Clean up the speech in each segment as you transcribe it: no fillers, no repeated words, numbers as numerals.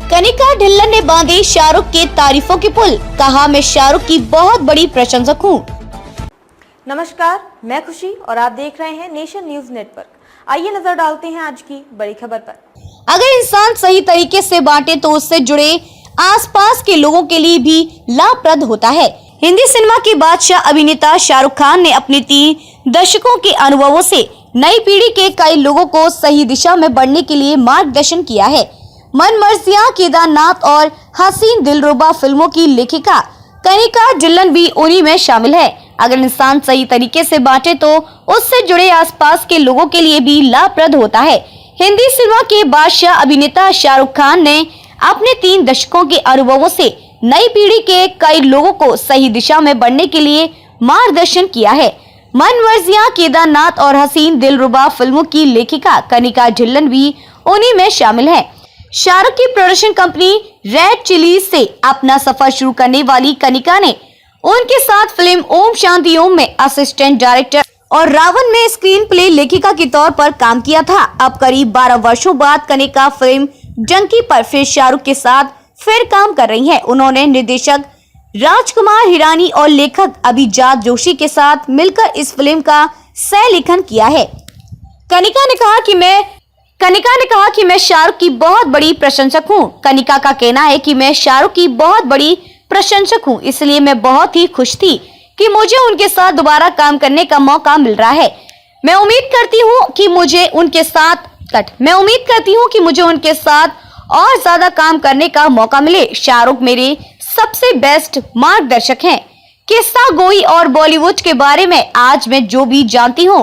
कनिका ढिल्लन ने बांधे शाहरुख के तारीफों के पुल, कहा मैं शाहरुख की बहुत बड़ी प्रशंसक हूँ। नमस्कार, मैं खुशी और आप देख रहे हैं नेशन न्यूज नेटवर्क। आइए नजर डालते हैं आज की बड़ी खबर पर। अगर इंसान सही तरीके से बांटे तो उससे जुड़े आसपास के लोगों के लिए भी लाभप्रद होता है। हिंदी सिनेमा के बादशाह अभिनेता शाहरुख खान ने अपने 3 दशकों के अनुभवों से नई पीढ़ी के कई लोगों को सही दिशा में बढ़ने के लिए मार्गदर्शन किया है। मन मर्जियां, केदारनाथ और हसीन दिलरुबा फिल्मों की लेखिका कनिका ढिल्लन भी उन्हीं में शामिल है। अगर इंसान सही तरीके से बांटे तो उससे जुड़े आसपास के लोगों के लिए भी लाभप्रद होता है। हिंदी सिनेमा के बादशाह अभिनेता शाहरुख खान ने अपने 3 दशकों के अनुभवों से नई पीढ़ी के कई लोगों को सही दिशा में बढ़ने के लिए मार्गदर्शन किया है। मन मर्जियां, केदारनाथ और हसीन दिलरुबा फिल्मों की लेखिका कनिका ढिल्लन भी उन्हीं में शामिल है। शाहरुख की प्रोडक्शन कंपनी रेड चिलीज से अपना सफर शुरू करने वाली कनिका ने उनके साथ फिल्म ओम शांति ओम में असिस्टेंट डायरेक्टर और रावण में स्क्रीन प्ले लेखिका के तौर पर काम किया था। अब करीब 12 वर्षों बाद कनिका फिल्म जंकी पर फिर शाहरुख के साथ फिर काम कर रही हैं। उन्होंने निर्देशक राजकुमार हिरानी और लेखक अभिजात जोशी के साथ मिलकर इस फिल्म का सह लेखन किया है। कनिका ने कहा कि मैं शाहरुख की बहुत बड़ी प्रशंसक हूँ। कनिका का कहना है कि मैं शाहरुख की बहुत बड़ी प्रशंसक हूँ, इसलिए मैं बहुत ही खुश थी कि मुझे उनके साथ दोबारा काम करने का मौका मिल रहा है। मैं उम्मीद करती हूँ कि मुझे उनके साथ और ज्यादा काम करने का मौका मिले। शाहरुख मेरे सबसे बेस्ट मार्गदर्शक हैं। किस्सा गोई और बॉलीवुड के बारे में आज मैं जो भी जानती हूँ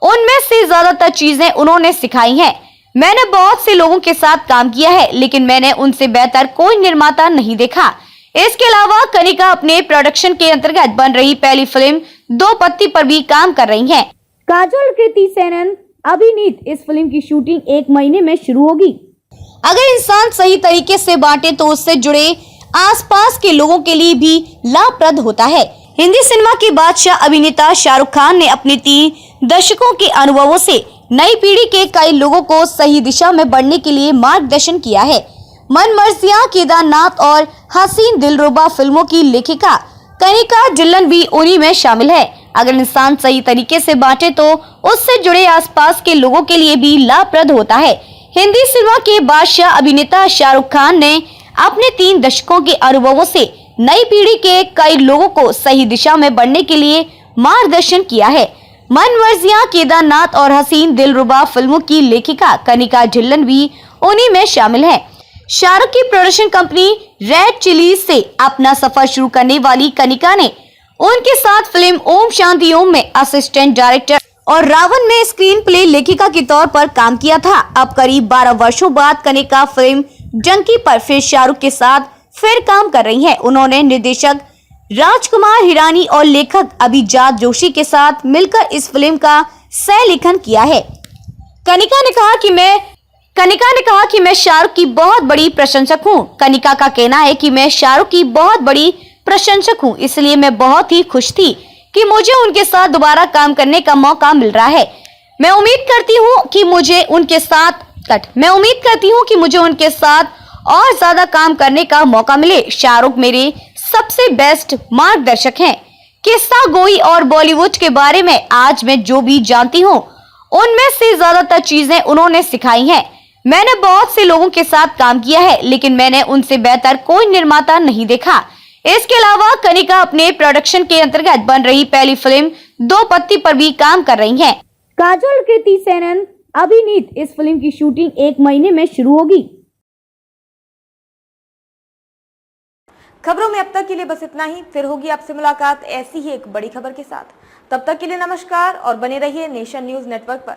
उनमें से ज्यादातर चीजें उन्होंने सिखाई हैं। मैंने बहुत से लोगों के साथ काम किया है, लेकिन मैंने उनसे बेहतर कोई निर्माता नहीं देखा। इसके अलावा कनिका अपने प्रोडक्शन के अंतर्गत बन रही पहली फिल्म दो पत्ती पर भी काम कर रही हैं। काजोल, कृति सेनन अभिनीत इस फिल्म की शूटिंग 1 महीने में शुरू होगी। अगर इंसान सही तरीके से बांटे तो उससे जुड़े आसपास के लोगों के लिए भी लाभप्रद होता है। हिंदी सिनेमा के बादशाह अभिनेता शाहरुख खान ने अपने 3 दशकों के अनुभवों से नई पीढ़ी के कई लोगों को सही दिशा में बढ़ने के लिए मार्गदर्शन किया है। मन मर्जियां, केदारनाथ और हसीन दिलरुबा फिल्मों की लेखिका कनिका ढिल्लन भी उन्हीं में शामिल है। अगर इंसान सही तरीके से बांटे तो उससे जुड़े आसपास के लोगों के लिए भी लाभप्रद होता है। हिंदी सिनेमा के बादशाह अभिनेता शाहरुख खान ने अपने 3 दशकों के अनुभवों से नई पीढ़ी के कई लोगों को सही दिशा में बढ़ने के लिए मार्गदर्शन किया है। मन मर्जियां, केदारनाथ और हसीन दिलरुबा फिल्मों की लेखिका कनिका ढिल्लन भी उन्हीं में शामिल है। शाहरुख की प्रोडक्शन कंपनी रेड चिलीज से अपना सफर शुरू करने वाली कनिका ने उनके साथ फिल्म ओम शांति ओम में असिस्टेंट डायरेक्टर और रावण में स्क्रीन प्ले लेखिका के तौर पर काम किया था। अब करीब 12 वर्षों बाद कनिका फिल्म जंकी पर फिर शाहरुख के साथ फिर काम कर रही हैं। उन्होंने निर्देशक राजकुमार हिरानी और लेखक अभिजात जोशी के साथ मिलकर इस फिल्म का सह लेखन किया है। कनिका ने कहा कि मैं शाहरुख की बहुत बड़ी प्रशंसक हूँ। कनिका का कहना है कि मैं शाहरुख की बहुत बड़ी प्रशंसक हूँ, इसलिए मैं बहुत ही खुश थी कि मुझे उनके साथ दोबारा काम करने का मौका मिल रहा है। मैं उम्मीद करती हूँ कि मुझे उनके साथ और ज्यादा काम करने का मौका मिले। शाहरुख मेरे सबसे बेस्ट मार्गदर्शक हैं। किस्सा गोई और बॉलीवुड के बारे में आज मैं जो भी जानती हूँ उनमें से ज्यादातर चीजें उन्होंने सिखाई हैं। मैंने बहुत से लोगों के साथ काम किया है, लेकिन मैंने उनसे बेहतर कोई निर्माता नहीं देखा। इसके अलावा कनिका अपने प्रोडक्शन के अंतर्गत बन रही पहली फिल्म दो पत्ती पर भी काम कर रही हैं। काजोल, कृति सेनन अभिनीत इस फिल्म की शूटिंग 1 महीने में शुरू होगी। खबरों में अब तक के लिए बस इतना ही। फिर होगी आपसे मुलाकात ऐसी ही एक बड़ी खबर के साथ। तब तक के लिए नमस्कार और बने रहिए नेशन न्यूज नेटवर्क पर।